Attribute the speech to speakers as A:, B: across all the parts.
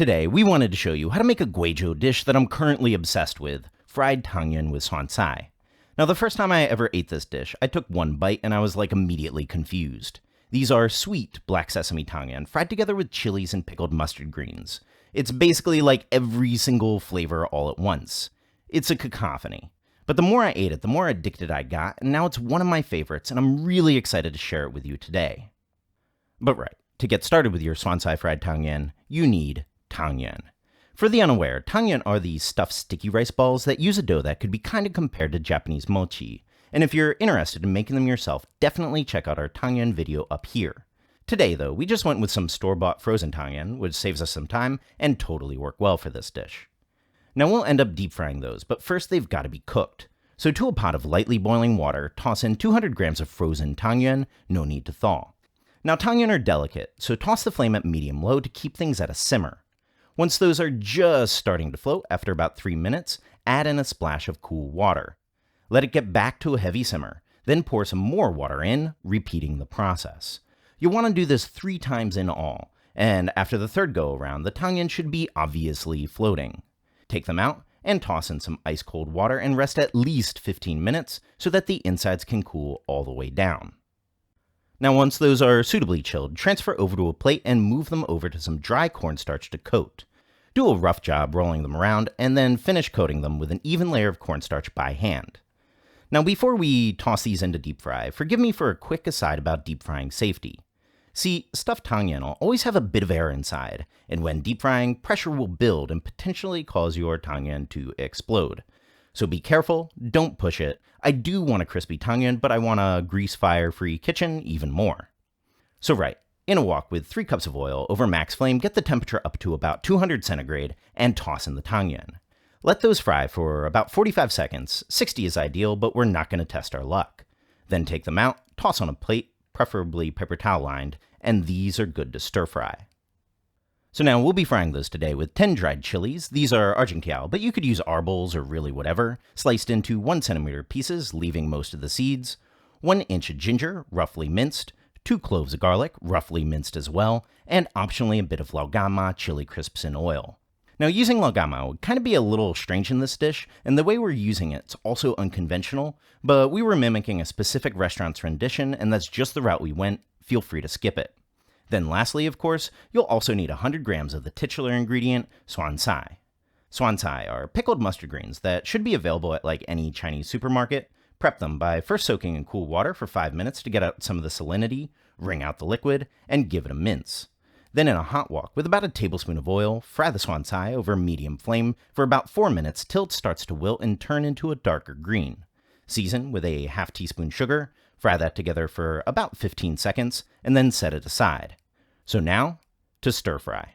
A: Today, we wanted to show you how to make a Guangzhou dish that I'm currently obsessed with, fried tangyuan with suancai. Now, the first time I ever ate this dish, I took one bite and I was immediately confused. These are sweet black sesame tangyuan fried together with chilies and pickled mustard greens. It's basically like every single flavor all at once. It's a cacophony. But the more I ate it, the more addicted I got, and now it's one of my favorites, and I'm really excited to share it with you today. But right, to get started with your suancai fried tangyuan, you need tangyuan. For the unaware, tangyuan are these stuffed sticky rice balls that use a dough that could be kind of compared to Japanese mochi. And if you're interested in making them yourself, definitely check out our tangyuan video up here. Today, though, we just went with some store-bought frozen tangyuan, which saves us some time and totally work well for this dish. Now we'll end up deep frying those, but first they've got to be cooked. So to a pot of lightly boiling water, toss in 200 grams of frozen tangyuan, no need to thaw. Now tangyuan are delicate, so toss the flame at medium-low to keep things at a simmer. Once those are just starting to float after about 3 minutes, add in a splash of cool water. Let it get back to a heavy simmer, then pour some more water in, repeating the process. You'll want to do this 3 times in all, and after the third go-around, the tangyuan should be obviously floating. Take them out and toss in some ice-cold water and rest at least 15 minutes so that the insides can cool all the way down. Now once those are suitably chilled, transfer over to a plate and move them over to some dry cornstarch to coat. Do a rough job rolling them around and then finish coating them with an even layer of cornstarch by hand. Now before we toss these into deep fry, forgive me for a quick aside about deep frying safety. See, stuffed tangyuan will always have a bit of air inside, and when deep frying, pressure will build and potentially cause your tangyuan to explode. So be careful, don't push it. I do want a crispy tangyuan, but I want a grease fire-free kitchen even more. So right, in a wok with 3 cups of oil over max flame, get the temperature up to about 200 centigrade and toss in the tangyuan. Let those fry for about 45 seconds, 60 is ideal, but we're not going to test our luck. Then take them out, toss on a plate, preferably paper towel lined, and these are good to stir fry. So now we'll be frying those today with 10 dried chilies. These are Argenteuil, but you could use arbols or really whatever, sliced into 1 centimeter pieces, leaving most of the seeds, 1 inch of ginger, roughly minced, 2 cloves of garlic, roughly minced as well, and optionally a bit of laogama chili crisps in oil. Now using laogama would kind of be a little strange in this dish, and the way we're using it's also unconventional, but we were mimicking a specific restaurant's rendition, and that's just the route we went. Feel free to skip it. Then lastly, of course, you'll also need 100 grams of the titular ingredient, suancai. Suancai are pickled mustard greens that should be available at any Chinese supermarket. Prep them by first soaking in cool water for 5 minutes to get out some of the salinity, wring out the liquid, and give it a mince. Then in a hot wok with about a tablespoon of oil, fry the suancai over medium flame for about 4 minutes till it starts to wilt and turn into a darker green. Season with a half teaspoon sugar, fry that together for about 15 seconds, and then set it aside. So now, to stir fry.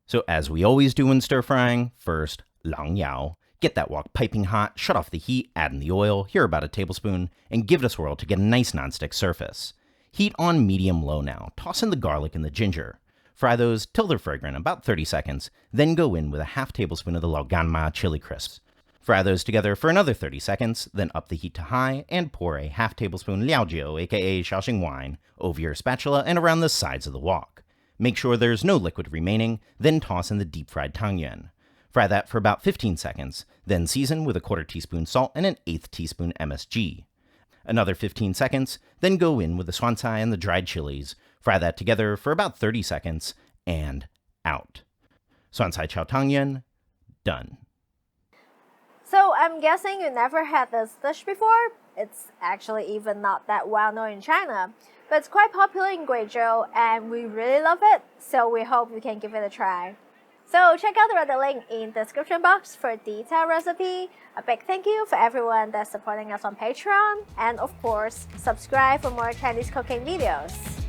A: So as we always do when stir frying, first, lang yao. Get that wok piping hot, shut off the heat, add in the oil, here about a tablespoon, and give it a swirl to get a nice nonstick surface. Heat on medium-low now, toss in the garlic and the ginger. Fry those till they're fragrant, about 30 seconds, then go in with a half tablespoon of the laogama chili crisps. Fry those together for another 30 seconds, then up the heat to high, and pour a half tablespoon liaojiu, aka Shaoxing wine, over your spatula and around the sides of the wok. Make sure there's no liquid remaining, then toss in the deep-fried tangyuan. Fry that for about 15 seconds, then season with a 1/4 teaspoon salt and an 1/8 teaspoon MSG. Another 15 seconds, then go in with the suancai and the dried chilies. Fry that together for about 30 seconds, and out. Suancai炒汤圆, done.
B: So I'm guessing you never had this dish before? It's actually even not that well known in China, but it's quite popular in Guangzhou and we really love it, so we hope you can give it a try. So check out the other link in the description box for a detailed recipe. A big thank you for everyone that's supporting us on Patreon, and of course, subscribe for more Chinese cooking videos.